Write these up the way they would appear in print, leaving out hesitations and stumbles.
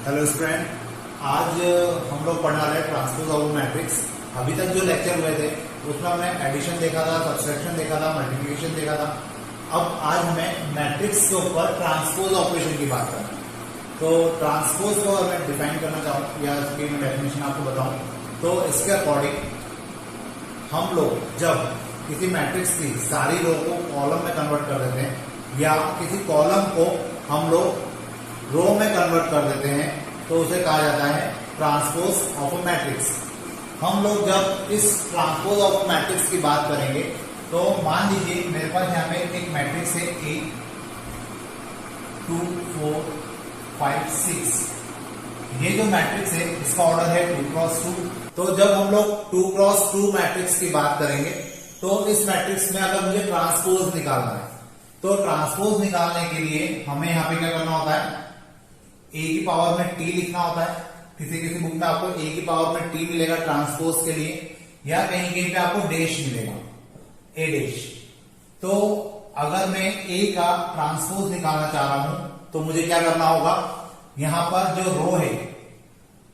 Hello student, आज हम लोग पढ़ने वाले हैं ट्रांसपोज ऑफ मैट्रिक्स। अभी तक जो लेक्चर हुए थे उसमें हमने एडिशन देखा था, सब्सट्रैक्शन देखा था, मल्टीप्लिकेशन देखा था। अब आज हमें मैट्रिक्स के ऊपर ट्रांसपोज ऑपरेशन की बात करना है। तो ट्रांसपोज को अगर मैं डिफाइन करना चाहूँ या इसकी मैं डेफिनेशन आपको बताऊं तो इसके अकॉर्डिंग हम लोग जब किसी मैट्रिक्स की सारी रो को कॉलम में कन्वर्ट कर देते हैं या किसी कॉलम को हम लोग रो में कन्वर्ट कर देते हैं तो उसे कहा जाता है ट्रांसपोज ऑफ अ मैट्रिक्स। हम लोग जब इस ट्रांसपोज ऑफ मैट्रिक्स की बात करेंगे तो मान लीजिए मेरे पास यहाँ पे एक मैट्रिक्स है 8 2 4 5 6। ये जो मैट्रिक्स है इसका ऑर्डर है 2 क्रॉस 2। तो जब हम लोग 2 क्रॉस 2 मैट्रिक्स की बात करेंगे तो इस मैट्रिक्स में अगर मुझे ट्रांसपोज निकालना है तो ट्रांसपोज निकालने के लिए हमें यहाँ पे क्या करना होता है, ए की पावर में टी लिखना होता है। किसी बुक में आपको ए की पावर में टी मिलेगा ट्रांसपोज के लिए, या कहीं कहीं पे आपको डैश मिलेगा, ए डैश। तो अगर मैं ए का ट्रांसपोज निकालना चाह रहा हूं तो मुझे क्या करना होगा, यहां पर जो रो है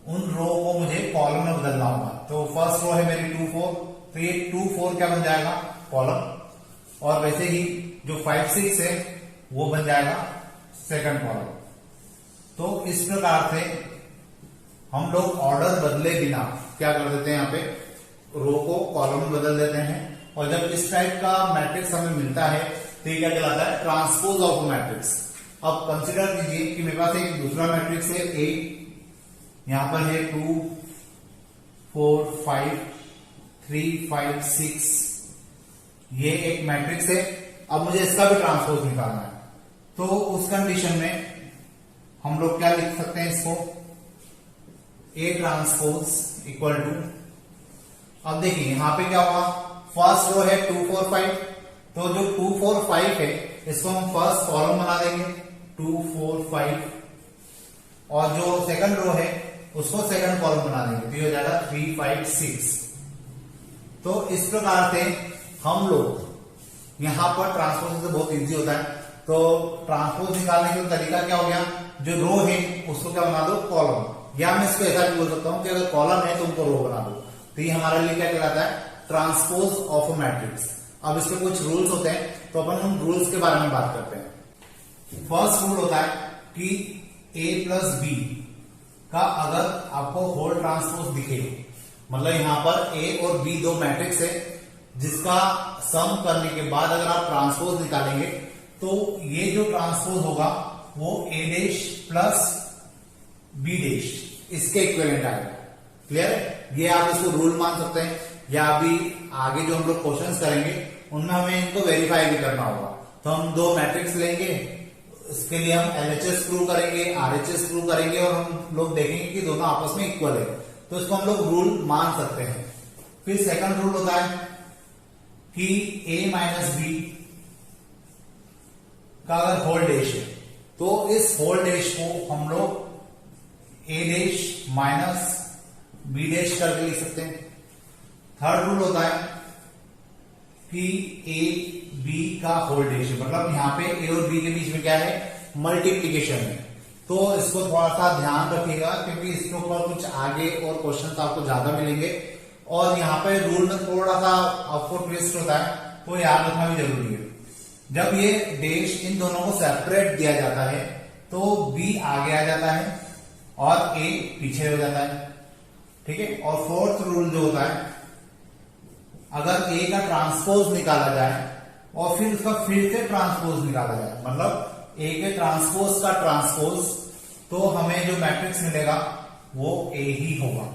उन रो को मुझे कॉलम में बदलना होगा। तो फर्स्ट रो है मेरी 2 4, तो ये 2 4 क्या बन जाएगा, कॉलम। और वैसे ही जो 5 6 है वो बन जाएगा सेकंड कॉलम। तो इस प्रकार से हम लोग ऑर्डर बदले बिना क्या कर देते हैं, यहाँ पे रो को कॉलम में बदल देते हैं। और जब इस टाइप का मैट्रिक्स हमें मिलता है तो ये क्या कहलाता है, ट्रांसपोज ऑफ मैट्रिक्स। अब कंसिडर कीजिए कि मेरे पास एक दूसरा मैट्रिक्स है 8, यहां पर है 2 4 5 3 5 6। ये एक मैट्रिक्स है। अब मुझे इसका भी ट्रांसपोज निकालना है तो उस कंडीशन में हम लोग क्या लिख सकते हैं इसको, ए ट्रांसपोज इक्वल टू, अब देखिए यहां पे क्या होगा, फर्स्ट रो है 2 4 5, तो जो 2 4 5 है इसको हम फर्स्ट कॉलम बना देंगे 2 4 5, और जो सेकंड रो है उसको सेकंड कॉलम बना देंगे, तो ये हो जाएगा 3 5 6। तो इस प्रकार से हम लोग यहां पर ट्रांसपोज से बहुत इजी होता है। तो ट्रांसपोज निकालने का तरीका क्या हो गया, जो रो है उसको क्या बना दो, कॉलम। या मैं इसको ऐसा भी बोल सकता हूं कि अगर कॉलम है तो उनको रो बना दो। तो ये हमारे लिए क्या कहलाता है, ट्रांसपोज ऑफ अ मैट्रिक्स। अब इसके कुछ रूल्स होते हैं तो अपन उन रूल्स के बारे में बात करते हैं। फर्स्ट रूल होता है कि a प्लस बी का अगर आपको होल ट्रांसपोज दिखे, मतलब यहां पर a और b दो मैट्रिक्स है जिसका सम करने के बाद अगर आप ट्रांसपोज निकालेंगे तो ये जो ट्रांसपोज होगा वो ए डैश प्लस बी डैश इसके इक्विवेलेंट आएगा। क्लियर है, ये आप इसको रूल मान सकते हैं, या अभी आगे जो हम लोग क्वेश्चंस करेंगे उनमें हमें इनको वेरीफाई भी करना होगा। तो हम दो मैट्रिक्स लेंगे, इसके लिए हम एलएचएस प्रूव करेंगे, आरएचएस प्रूव करेंगे, और हम लोग देखेंगे कि दोनों आपस में इक्वल है, तो इसको हम लोग रूल मान सकते हैं। फिर सेकंड रूल होता है कि a माइनस बी का अगर होल डैश है तो इस होल डैश को हम लोग a dash minus b dash करके लिख सकते हैं। थर्ड रूल होता है कि a b का होल डैश है, मतलब यहां पे a और b के बीच में क्या है, मल्टीप्लीकेशन है। तो इसको थोड़ा सा ध्यान रखिएगा क्योंकि इसके ऊपर कुछ आगे और क्वेश्चन आपको ज्यादा मिलेंगे, और यहाँ पे रूल में थोड़ा सा आपको ट्विस्ट होता है तो याद रखना भी जरूरी है। जब ये डैश इन दोनों को सेपरेट दिया जाता है तो b आगे आ जाता है और a पीछे हो जाता है, ठीक है। और फोर्थ रूल जो होता है, अगर a का ट्रांसपोज निकाला जाए और फिर उसका फिर से ट्रांसपोज निकाला जाए, मतलब a के ट्रांसपोज का ट्रांसपोज, तो हमें जो मैट्रिक्स मिलेगा वो a ही होगा,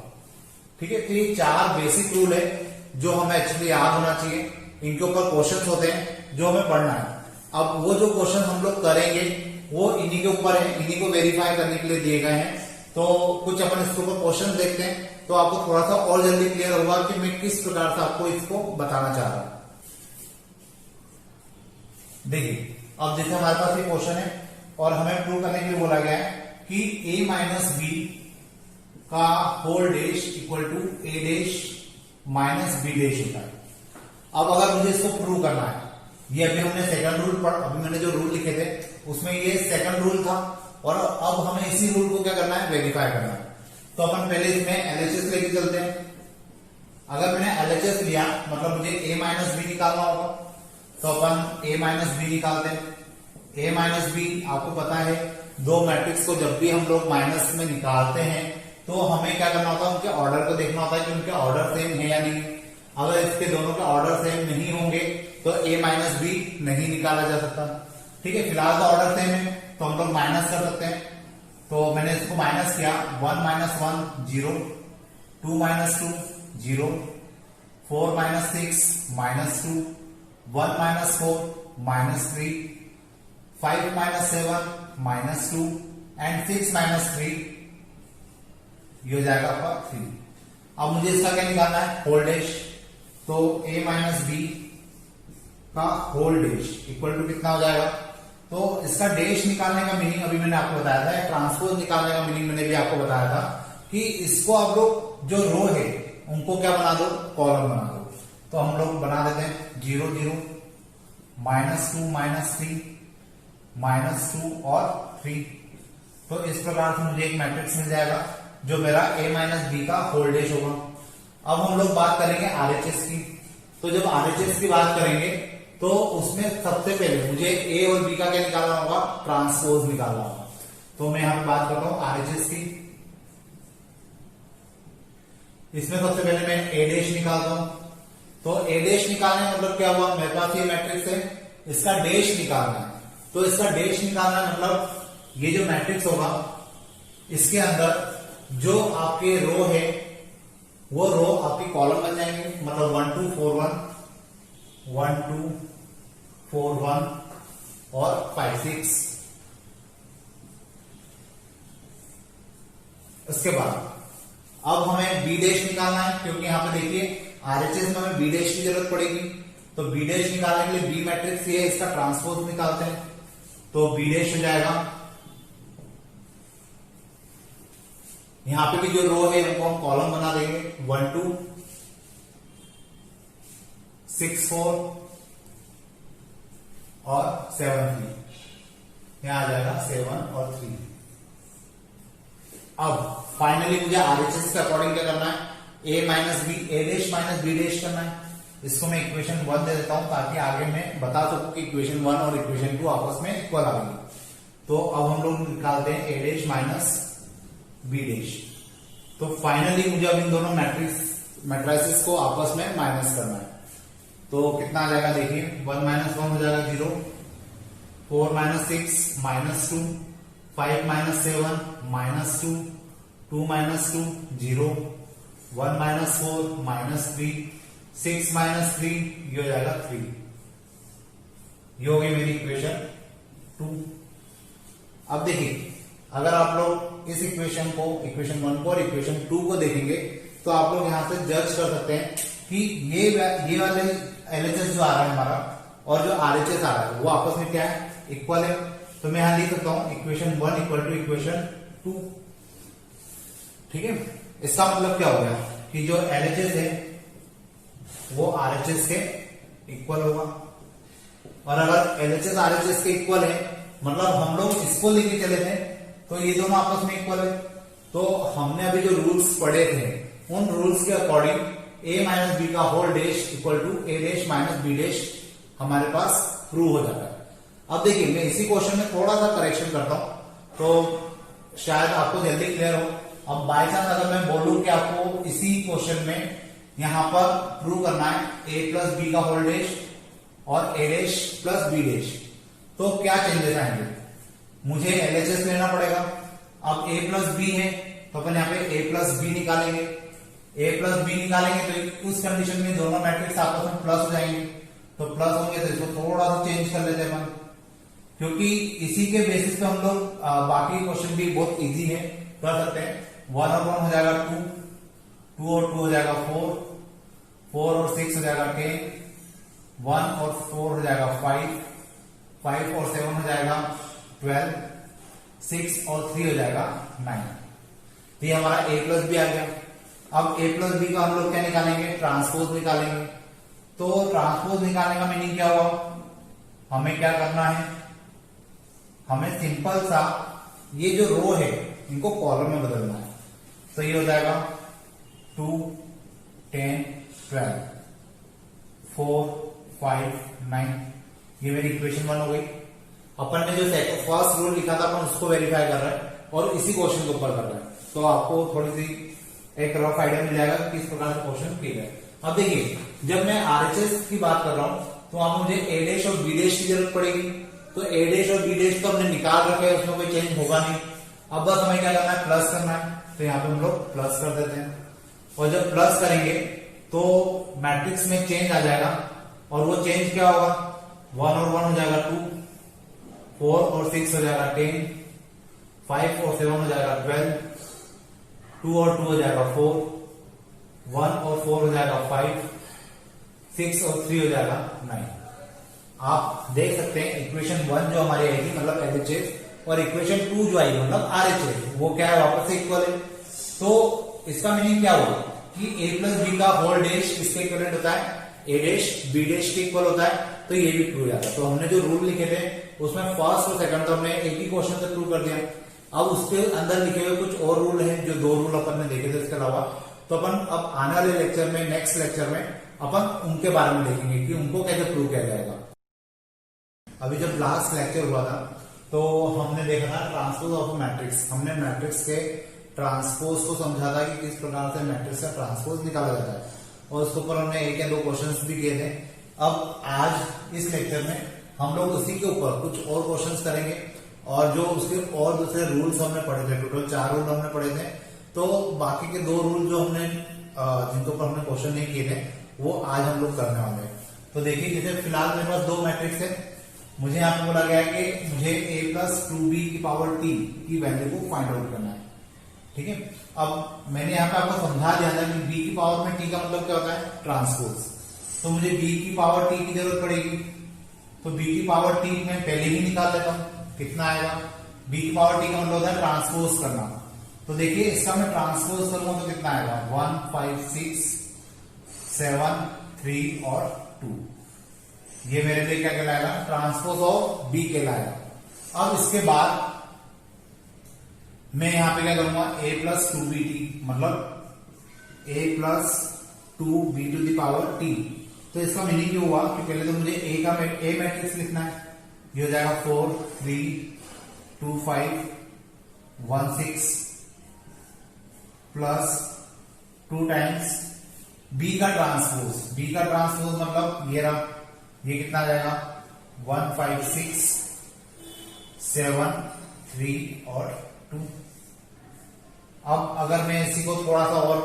ठीक है। तो ये 4 बेसिक रूल है जो हमें एक्चुअली याद होना चाहिए। इनके ऊपर क्वेश्चंस होते हैं जो हमें पढ़ना है। अब वो जो क्वेश्चन हम लोग करेंगे वो इन्हीं के ऊपर है, इन्हीं को वेरीफाई करने के लिए दिए गए हैं। तो कुछ अपन इसके ऊपर क्वेश्चन देखते हैं तो आपको थोड़ा सा और जल्दी क्लियर होगा कि मैं किस प्रकार से आपको इसको बताना चाह रहा हूं। देखिए, अब जैसे हमारे पास ये क्वेश्चन है और हमें प्रूव करने के लिए बोला गया है कि a माइनस बी का whole dash equal to a dash minus b dash होता है। अब अगर मुझे इसको प्रूव करना है, ये अभी हमने सेकंड रूल पढ़ा, अभी मैंने जो रूल लिखे थे उसमें ये सेकंड रूल था और अब हमें इसी रूल को क्या करना है, वेरीफाई करना है। तो अपन पहले इसमें एलएचएस लेके चलते हैं। अगर मैंने एलएचएस लिया मतलब मुझे a माइनस बी निकालना होगा, तो अपन a माइनस बी निकालते हैं। a माइनस बी आपको पता है, दो मैट्रिक्स को जब भी हम लोग माइनस में निकालते हैं तो हमें क्या करना होता है, उनके ऑर्डर को देखना होता है कि उनके ऑर्डर सेम है या नहीं। अगर इसके दोनों के ऑर्डर सेम नहीं होंगे तो a माइनस बी नहीं निकाला जा सकता। ठीक है, फिलहाल तो ऑर्डर सेम है तो हम लोग माइनस कर सकते हैं। तो मैंने इसको माइनस किया, 1 minus 1 0, 2 minus 2 0, 4 minus 6 minus 2, 1 minus 4 minus 3, 5 minus 7 minus 2 and 6 minus 3, ये हो जाएगा आपका 3। अब मुझे इसका क्या निकालना है, होल डैश। तो a माइनस बी का होल डैश इक्वल टू कितना हो जाएगा। तो इसका डैश निकालने का मीनिंग अभी मैंने आपको बताया था, ट्रांसपोज निकालने का मीनिंग मैंने भी आपको बताया था कि इसको आप लोग जो रो है उनको क्या बना दो, कॉलम बना दो। तो हम लोग बना देते हैं 0 0 माइनस 2 माइनस 3 माइनस 2 और 3। तो इस प्रकार से मुझे एक मैट्रिक्स मिल जाएगा जो मेरा a माइनस बी का होल डैश होगा। अब हम लोग बात करेंगे आरएचएस की। तो जब आरएचएस की बात करेंगे तो उसमें सबसे पहले मुझे a और b का क्या निकालना होगा, ट्रांसपोज निकालना होगा। तो मैं यहां पर बात करता हूं आरएचएस की। इसमें सबसे पहले मैं a डैश निकालता हूं। तो a डैश निकालने का मतलब क्या हुआ, मेरे पास ये मैट्रिक्स है, इसका डैश निकालना है। तो इसका डैश निकालना मतलब ये जो मैट्रिक्स होगा इसके अंदर जो आपके रो है वो रो आपकी कॉलम बन जाएंगे, मतलब 1 2 4 1 1 2 4 1 और 5 6। उसके बाद अब हमें बी डैश निकालना है, क्योंकि यहां पे देखिए आरएचएस में हमें बी डैश की जरूरत पड़ेगी। तो बी डैश निकालने के लिए बी मैट्रिक्स ये इसका ट्रांसपोज निकालते हैं। तो बी डैश हो जाएगा, यहां पे भी जो रो है उनको हम कॉलम बना देंगे, 1 2 6 4 और 7 3। यहां आ जाएगा 7 और 3। अब फाइनली मुझे आरएचएस के अकॉर्डिंग क्या करना है, a minus b, a dash minus b dash करना है। इसको मैं इक्वेशन 1 दे देता हूं ताकि आगे मैं बता सकूं कि इक्वेशन 1 और इक्वेशन 2 आपस में इक्वल आ गई। तो अब हम लोग निकालते हैं a dash minus b dash. तो फाइनली मुझे अब इन दोनों मैट्रिसेस को आपस में माइनस करना है। तो कितना आ जाएगा देखिए, 1 माइनस 1 हो जाएगा 0, 4 minus 6 minus 2, 5 minus 7 minus 2, 2 minus 2 0, 1 minus 4 minus 3, 6 minus 3, ये हो जाएगा 3। ये हो गई मेरी इक्वेशन 2। अब देखिए अगर आप लोग इस इक्वेशन को, इक्वेशन 1 को और इक्वेशन 2 को देखेंगे तो आप लोग यहां से जज कर सकते हैं कि ये वाले एलएचएस जो आ रहा है हमारा और जो आरएचएस आ रहा है वो आपस में क्या है, इक्वल है। तो मैं यहां लिख सकता हूं इक्वेशन 1 इक्वल टू इक्वेशन 2। ठीक है, इसका मतलब क्या हो गया कि जो एलएचएस है वो आरएचएस के इक्वल होगा। और अगर एलएचएस आरएचएस के इक्वल है मतलब हम लोग इसको लेके चले थे तो ये दोनों आपस में इक्वल है। तो हमने अभी जो रूल्स पढ़े थे उन रूल्स के अकॉर्डिंग a माइनस बी का whole dash equal to a dash minus b dash हमारे पास प्रूव हो जाता है। अब देखिए मैं इसी क्वेश्चन में थोड़ा सा करेक्शन करता हूं तो शायद आपको जल्दी क्लियर हो। अब बाय चांस अगर मैं बोलूं कि आपको इसी क्वेश्चन में यहां पर प्रूव करना है a प्लस बी का होल डैश और a dash plus b dash, तो क्या चेंजेस आएंगे, मुझे एलएचएस लेना पड़ेगा। अब a प्लस बी है तो अपन यहाँ पे a प्लस बी निकालेंगे, a प्लस बी निकालेंगे तो उस कंडीशन में दोनों मैट्रिक्स आपस में प्लस हो जाएंगे। तो प्लस होंगे तो इसको थोड़ा सा चेंज कर लेते हैं अपन, क्योंकि इसी के बेसिस पे हम लोग बाकी क्वेश्चन भी बहुत इजी है, कर सकते हैं। 1 और 1 हो जाएगा 2, 2 और 2 हो जाएगा 4, 4 और 6 हो जाएगा 10, 1 और 4 हो जाएगा 5, 5 और 7 हो जाएगा 12, 6 और 3 हो जाएगा 9। तो ये हमारा a प्लस बी आ गया। अब a प्लस बी का हम लोग क्या निकालेंगे, ट्रांसपोज निकालेंगे। तो ट्रांसपोज निकालने का मीनिंग क्या हुआ, हमें क्या करना है, हमें सिंपल सा ये जो रो है इनको कॉलम में बदलना है। तो ये हो जाएगा 2, 10, 12, 4, 5, 9। ये मेरी इक्वेशन 1 हो गई। अपन ने जो फर्स्ट रूल लिखा था अपन उसको वेरीफाई कर रहे हैं और इसी क्वेश्चन के ऊपर कर रहे हैं, तो आपको थोड़ी सी एक रफ आइडिया मिल जाएगा कि किस प्रकार से क्वेश्चन किए गए। अब देखिए, जब मैं आरएचएस की बात कर रहा हूं तो वहां मुझे ए डैश और बी डैश की जरूरत पड़ेगी। तो ए डैश और बी डैश तो हमने निकाल रखे हैं, उसमें कोई चेंज होगा नहीं। अब बस हमें क्या करना है, प्लस करना है। तो यहाँ पे हम लोग प्लस कर देते हैं, और जब प्लस करेंगे तो मैट्रिक्स में चेंज आ जाएगा, और वो चेंज क्या होगा, 1 और 1 हो जाएगा 2, 4 और 6 हो जाएगा 10, 5 और 7 हो जाएगा 12, 2 और 2 हो जाएगा 4, 1 और 4 हो जाएगा 5, 6 और 3 हो जाएगा 9। आप देख सकते हैं इक्वेशन 1 जो हमारी आएगी मतलब एलएचएस, और इक्वेशन 2 जो आएगी मतलब आरएचएस, वो क्या है, वापस से इक्वल है। तो इसका मीनिंग क्या होगा कि a प्लस बी का होल डैश इसके इक्विवेलेंट होता है, a डैश बी डैश के इक्वल होता है। तो ये भी प्रूव जाता है। तो हमने जो रूल लिखे थे उसमें फर्स्ट और सेकंड तो हमने एक ही क्वेश्चन से प्रूव कर दिया। अब उसके अंदर लिखे हुए कुछ और रूल हैं, जो 2 रूल अपन ने देखे थे इसके अलावा। तो अपन अब आने वाले लेक्चर में, नेक्स्ट लेक्चर में अपन उनके बारे में देखेंगे कि उनको कैसे प्रूव किया जाएगा। अभी जब लास्ट लेक्चर हुआ था तो हमने देखा था ट्रांसपोज ऑफ मैट्रिक्स। हमने मैट्रिक्स के ट्रांसपोज को समझा था कि किस प्रकार से मैट्रिक्स का ट्रांसपोज निकाला जाता है, और उसके ऊपर हमने 1 या 2 क्वेश्चंस भी किए थे। अब आज इस लेक्चर में हम लोग उसी के ऊपर कुछ और क्वेश्चंस करेंगे, और जो उसके और दूसरे रूल्स हमने पढ़े थे, टोटल 4 रूल हमने पढ़े थे। तो बाकी के 2 रूल जो हमने जिनके ऊपर हमने क्वेश्चन नहीं किए थे वो आज हम लोग करने वाले हैं। तो देखिए, जैसे फिलहाल मेरे पास 2 मैट्रिक्स है। मुझे यहाँ पे बोला गया है कि मुझे a प्लस 2b की पावर t की वैल्यू को फाइंड आउट करना है। ठीक है, अब मैंने यहाँ पे आपको समझा दिया था कि b की पावर में t का मतलब क्या होता है, ट्रांसपोज। तो मुझे b की पावर t की जरूरत पड़ेगी। तो b की पावर t मैं पहले ही निकाल लेता हूँ, कितना आएगा, b की पावर t का मतलब होता है ट्रांसपोज करना। तो देखिए, इसका मैं ट्रांसपोज करूंगा तो कितना आएगा, 1, 5, 6, 7, 3 और 2। ये मेरे लिए क्या कहलाएगा, ट्रांसपोज ऑफ बी कहलाएगा। अब इसके बाद मैं यहां पे क्या करूंगा, a प्लस 2bt मतलब a plus 2b to the power t। तो इसका मीनिंग क्या हुआ कि पहले तो मुझे a मैट्रिक्स लिखना है। ये हो जाएगा 4, 3, 2, 5, 1, 6 प्लस 2 टाइम्स b का ट्रांसपोज। b का ट्रांसपोज मतलब ये रहा, ये कितना आ जाएगा, 1, 5, 6, 7, 3 और 2। अब अगर मैं इसी को थोड़ा सा और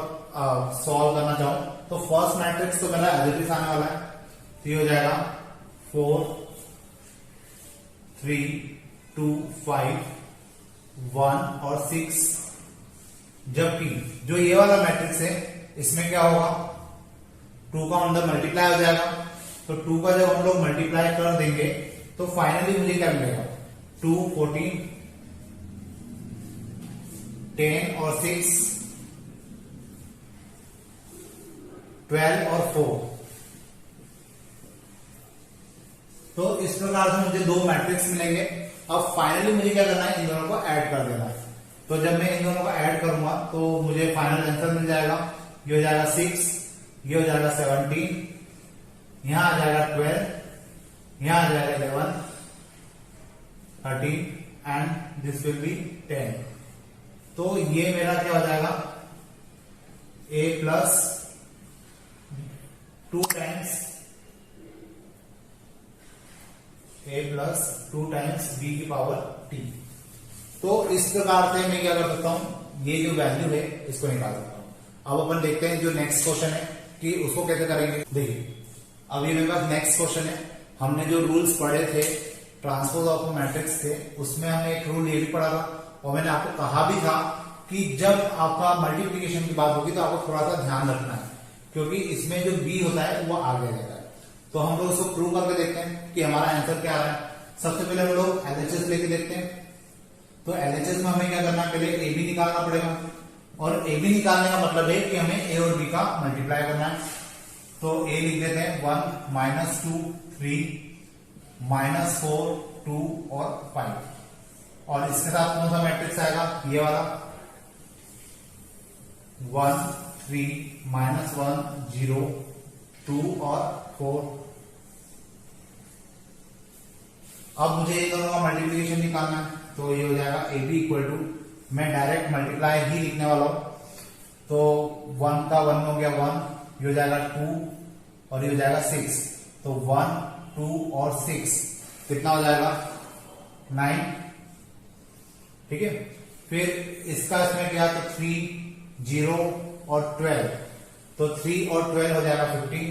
सॉल्व करना चाहूं तो फर्स्ट मैट्रिक्स तो मेरा एज इट इज आने वाला है। तो ये हो जाएगा 4, 3, 2, 5, 1 और 6। जबकि जो ये वाला मैट्रिक्स है इसमें क्या होगा, 2 का मतलब मल्टीप्लाई हो जाएगा। तो 2 का जब हम लोग मल्टीप्लाई कर देंगे तो फाइनली मुझे क्या मिलेगा, 2, 14, 10 और 6, 12 और 4। तो इस प्रकार से मुझे 2 मैट्रिक्स मिलेंगे। अब फाइनली मुझे क्या करना है, इन दोनों को ऐड कर देना है। तो जब मैं इन दोनों को ऐड करूंगा तो मुझे फाइनल आंसर मिल जाएगा। ये हो जाएगा 6, ये हो जाएगा 17, यहां आ जाएगा 12, यहां आ जाएगा 11, 13 एंड दिस विल बी 10। तो ये मेरा क्या हो जाएगा, a प्लस 2 टाइम्स b की पावर t। तो इस प्रकार से मैं क्या कर सकता हूं, ये जो वैल्यू है इसको निकाल सकता हूं। अब अपन देखते हैं जो नेक्स्ट क्वेश्चन है कि उसको कैसे करेंगे। देखिए, अभी मेरे पास नेक्स्ट क्वेश्चन है। हमने जो रूल्स पढ़े थे ट्रांसपोज ऑफ मैट्रिक्स के, उसमें हमने एक रूल ये भी पढ़ा था, और मैंने आपको कहा भी था कि जब आपका मल्टीप्लिकेशन की बात होगी तो आपको थोड़ा सा ध्यान रखना है, क्योंकि इसमें जो b होता है वो आगे रहता है। तो हम लोग उसको प्रूव करके देखते हैं कि हमारा आंसर क्या आ रहा है। सबसे पहले हम लोग एलएचएस लेके देखते हैं। तो एलएचएस में हमें क्या करना है, पहले ए बी निकालना पड़ेगा, और ए बी निकालने का मतलब है कि हमें ए और बी का मल्टीप्लाई करना है। तो ए लिख देते हैं 1, -2, 3, -4, 2 और 5। और इसके साथ कौन सा मैट्रिक्स आएगा, ये वाला 1 3 -1 0 2 और 4। अब मुझे इन दोनों का मल्टीप्लीकेशन निकालना है, तो ये हो जाएगा ए बी इक्वल टू, मैं डायरेक्ट मल्टीप्लाई ही लिखने वाला हूं, तो 1 का 1 हो गया 1, ये हो जाएगा 2 और ये हो जाएगा 6, तो 1 2 और 6 कितना हो जाएगा 9, ठीक है। फिर इसका इसमें क्या, तो 3 0 और 12, तो 3 और 12 हो जाएगा 15।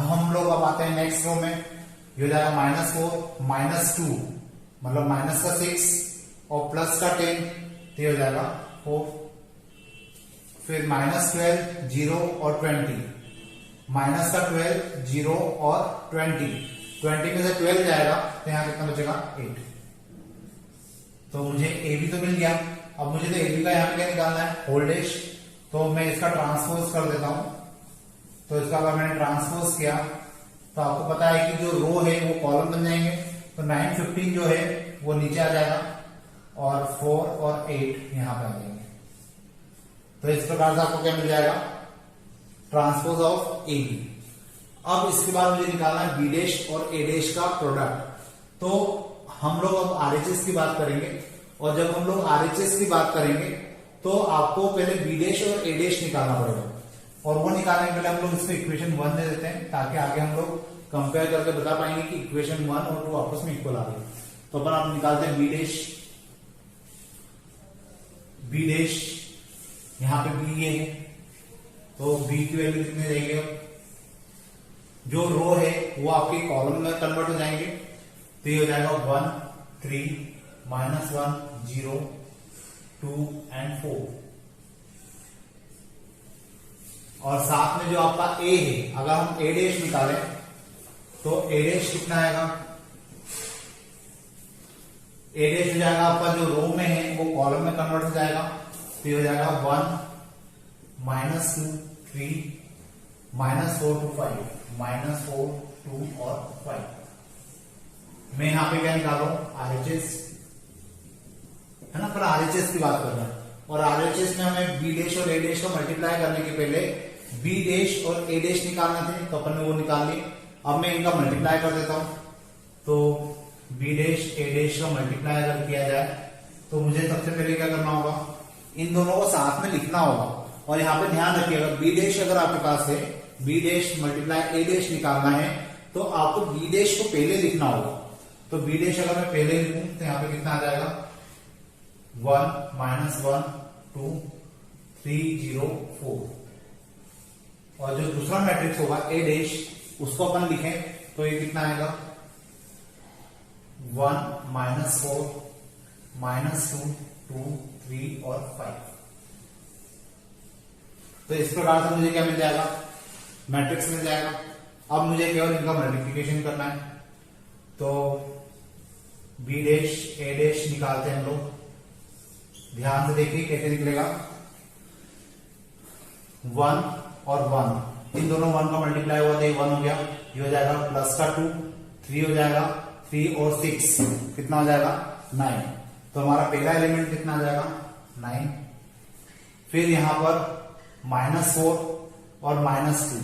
हम लोग अब आते हैं नेक्स्ट रो में, ये हो जाएगा -4 -2 मतलब माइनस का 6 और प्लस का 10, तो ये हो जाएगा 4। फिर -12 0 और 20, माइनस का 12 0 और 20 में से 12 जाएगा तो यहां कितना बचेगा 8। तो मुझे ए बी तो मिल गया। अब मुझे तो ए बी का यहां पे क्या निकालना है, होल डैश, तो मैं इसका ट्रांसपोज कर देता हूं। तो इसका अगर मैंने ट्रांसपोज किया तो आपको पता है कि जो रो है वो कॉलम बन जाएंगे, तो 9 15 जो है वो नीचे आ जाएगा और 4 और 8 यहां पे आ जाएंगे। तो इस प्रकार से आपको क्या मिल जाएगा, ट्रांसपोज ऑफ ए बी। अब इसके बाद मुझे निकालना है बी डैश और ए डैश का प्रोडक्ट। तो हम लोग अब आरएचएस की बात करेंगे, और जब हम लोग आरएचएस की बात करेंगे तो आपको पहले बी डैश और ए डैश निकालना पड़ेगा, और वो निकालने के पहले हम लोग इसमें इक्वेशन 1 दे देते हैं, ताकि आगे हम लोग कंपेयर करके बता पाएंगे कि इक्वेशन 1 और 2 आपस में इक्वल आ रही है। तो अपन आप निकालते हैं बी डैश, यहां पे बी ये है, तो बी की वैल्यू कितनी रहेगी, जो रो है वो आपके कॉलम में कन्वर्ट हो जाएंगे, तो ये हो जाएगा 1 3 -1 0 2 एंड 4। और साथ में जो आपका ए है, अगर हम ए डैश निकालें तो ए डैश कितना आएगा, ए डैश हो जाएगा आपका जो रो में है वो कॉलम में कन्वर्ट हो जाएगा, तो ये हो जाएगा 1 -2 3 -4 to 5 -4 2 और 5। मैं यहां पे क्या निकाल रहा हूं, आरएचएस है ना, पर आरएचएस की बात कर रहा है, और आरएचएस में हमें बी डैश और ए डैश को मल्टीप्लाई करने के पहले बी डैश और ए डैश निकालना थे, तो अपन ने वो निकाल ली। अब मैं इनका मल्टीप्लाई कर देता हूं, तो बी डैश ए डैश का मल्टीप्लाई अगर किया जाए तो मुझे सबसे पहले क्या करना होगा, इन दोनों को साथ में लिखना होगा। और यहाँ पे ध्यान रखिएगा, बी डैश अगर आपके पास है, बी डैश मल्टीप्लाई ए डैश निकालना है तो आपको बी डैश को पहले लिखना होगा। तो बी डैश अगर मैं पहले लिखूं तो यहाँ पे कितना आ जाएगा, 1 -1 2 3 0 4। और जो दूसरा मैट्रिक्स होगा ए डैश, उसको अपन लिखें तो ये कितना आएगा, 1 -4 -2 2 3 और 5। तो इस प्रकार से मुझे क्या मिल जाएगा, मैट्रिक्स मिल जाएगा। अब मुझे केवल इनका मल्टीप्लिकेशन करना है, तो बी डैश ए डैश निकालते हैं हम लोग। ध्यान से देखिए कैसे निकलेगा, 1 और 1, इन दोनों 1 का मल्टीप्लाई हुआ तो ये 1 हो गया, ये हो जाएगा प्लस का 2, 3 हो जाएगा, 3 और 6 कितना हो जाएगा 9। तो हमारा पहला एलिमेंट कितना आ जाएगा 9। फिर यहां पर -4 और -2,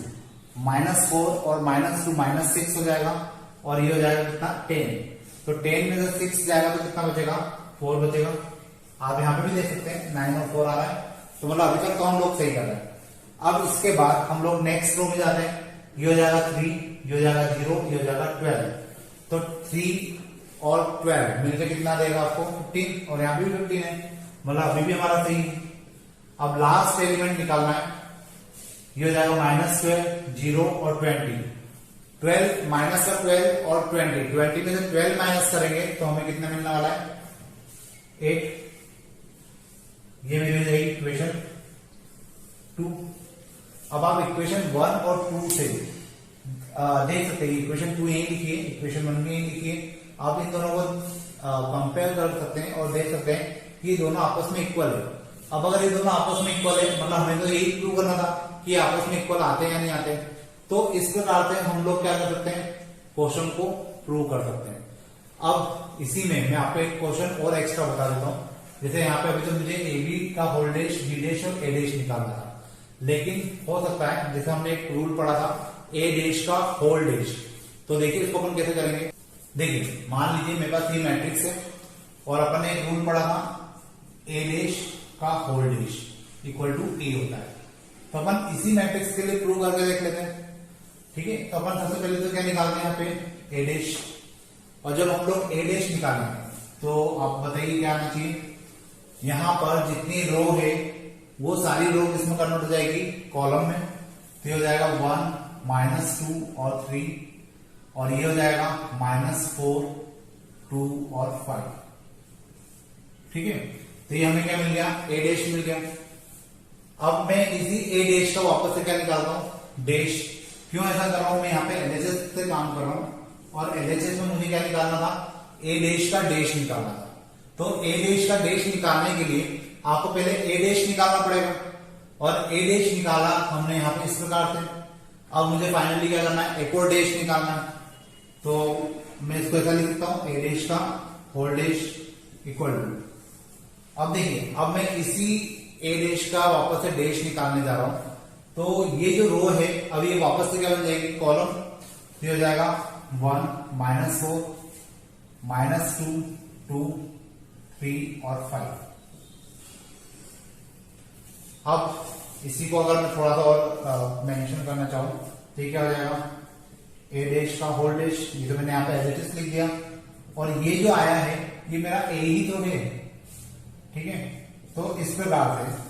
-4 और -2 -6 हो जाएगा, और ये हो जाएगा कितना 10। तो 10 में से 6 जाएगा तो कितना बचेगा 4 बचेगा। आप यहां पे भी देख सकते हैं 9 और 4 आ रहा है, तो मतलब अभी तक तो हम लोग सही कर रहे हैं। अब इसके बाद हम लोग नेक्स्ट रो में जाते हैं, ये हो जाएगा 3, ये हो जाएगा 0, ये हो जाएगा 12। तो 3 और 12 मिलकर कितना देगा आपको 15, और यहां भी 15 है, मतलब अभी भी हमारा सही है। अब लास्ट एलिमेंट निकालना है, ये हो जाएगा -12 0 और 20। 12 माइनस का 12 और 20 में से 12 माइनस करेंगे तो हमें कितना मिलने वाला है 8। ये मेरी हो जाएगी इक्वेशन 2। अब आप इक्वेशन 1 और 2 से देख सकते हैं, इक्वेशन 2 यही लिखिए, इक्वेशन 1 भी यही लिखिए। आप इन दोनों को कंपेयर कर सकते हैं और देख सकते हैं कि ये दोनों आपस में इक्वल है। अब अगर ये दोनों आपस में इक्वल है, मतलब हमें तो यही प्रूव करना था कि आपस में इक्वल आते हैं या नहीं आते, तो इस प्रकार से हम लोग क्या कर सकते हैं, क्वेश्चन को प्रूव कर सकते हैं। अब इसी में मैं आपको एक क्वेश्चन और एक्स्ट्रा बता देता हूँ। जैसे यहाँ पे अभी तो मुझे ए बी का होल डैश, बी डैश और ए डैश निकालना था, लेकिन हो सकता है जैसे हमने एक रूल पढ़ा था ए डैश का होल डैश। तो देखिए इसको अपन कैसे करेंगे। देखिए मान लीजिए मेरे पास ये मैट्रिक्स है और अपन ने एक रूल पढ़ा था ए डैश का होल डैश इक्वल टू ए होता है। तो अपन इसी मैट्रिक्स के लिए प्रूव करके देख लेते हैं। ठीक है, तो अपन सबसे पहले तो क्या निकालते हैं यहाँ पे ए डैश, और जब हम लोग ए डैश निकालेंगे तो आप बताइए क्या आना चाहिए। यहां पर जितनी रो है वो सारी रो किसमें कन्वर्ट हो जाएगी, कॉलम में। तो ये हो जाएगा 1 -2 और 3, और ये हो जाएगा -4 2 और 5। ठीक है, तो ये हमें क्या मिल गया, ए डैश मिल गया। अब मैं इसी ए डैश का वापस से क्या निकालता हूं, डैश। क्यों ऐसा कर रहा हूं, मैं यहाँ पे एलएचएस से काम कर रहा हूं, और एलएचएस में मुझे क्या निकालना था, ए डैश का डैश निकालना था। तो ए डैश का डैश निकालने के लिए आपको पहले ए डैश निकालना पड़ेगा, और ए डैश निकाला हमने यहाँ पे इस प्रकार से। अब मुझे फाइनली क्या करना है, एक और डैश निकालना है। तो मैं इसको ऐसा लिख सकता हूं, ए डैश का होल डैश इक्वल टू। अब देखिए, अब मैं इसी ए डैश का वापस से डैश निकालने जा रहा हूं। तो ये जो रो है अब ये वापस से क्या बन जाएगी, कॉलम। ये हो जाएगा 1 -4 -2 2 3 और 5। अब इसी को अगर मैं थोड़ा सा और मेंशन करना चाहूं तो ये क्या हो जाएगा, ए डैश का होल डैश। ये तो मैंने यहाँ पे एज इट इज लिख दिया, और ये जो आया है ये मेरा ए ही तो है। ठीक है, तो इस प्रकार से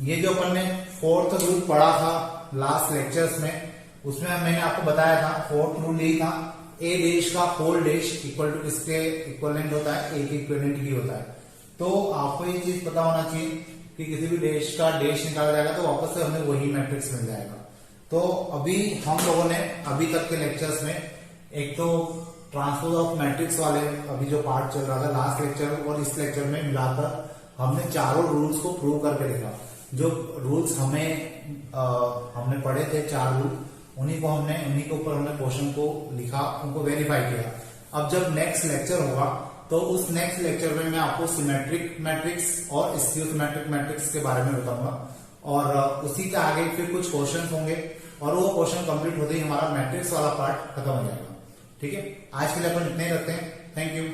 ये जो अपन ने फोर्थ रूल पढ़ा था लास्ट लेक्चर्स में, उसमें मैंने आपको बताया था फोर्थ रूल यही था, ए डैश का होल डैश इक्वल टू किसके इक्वलेंट होता है, ए के इक्वलेंट ही होता है। तो आपको ये चीज पता होना चाहिए कि किसी भी डैश का डैश निकाला जाएगा तो वापस से हमें वही मैट्रिक्स मिल जाएगा। तो अभी हम लोगों ने अभी तक के लेक्चर्स में एक तो ट्रांसपोज ऑफ मैट्रिक्स वाले अभी जो पार्ट चल रहा था लास्ट लेक्चर और इस लेक्चर में मिलाकर हमने चारों रूल्स को प्रूव करके देखा। जो रूल्स हमने पढ़े थे 4 रूल, उन्हीं के ऊपर हमने क्वेश्चन को लिखा, उनको वेरीफाई किया। अब जब नेक्स्ट लेक्चर होगा तो उस नेक्स्ट लेक्चर में मैं आपको सिमेट्रिक मैट्रिक्स और स्टियोसिमेट्रिक मैट्रिक्स के बारे में बताऊंगा, और उसी के आगे फिर कुछ क्वेश्चन होंगे, और वो क्वेश्चन कंप्लीट होते ही हमारा मैट्रिक्स वाला पार्ट खत्म हो जाएगा। ठीक है, आज के लिए अपन इतने ही रखते हैं। Thank you.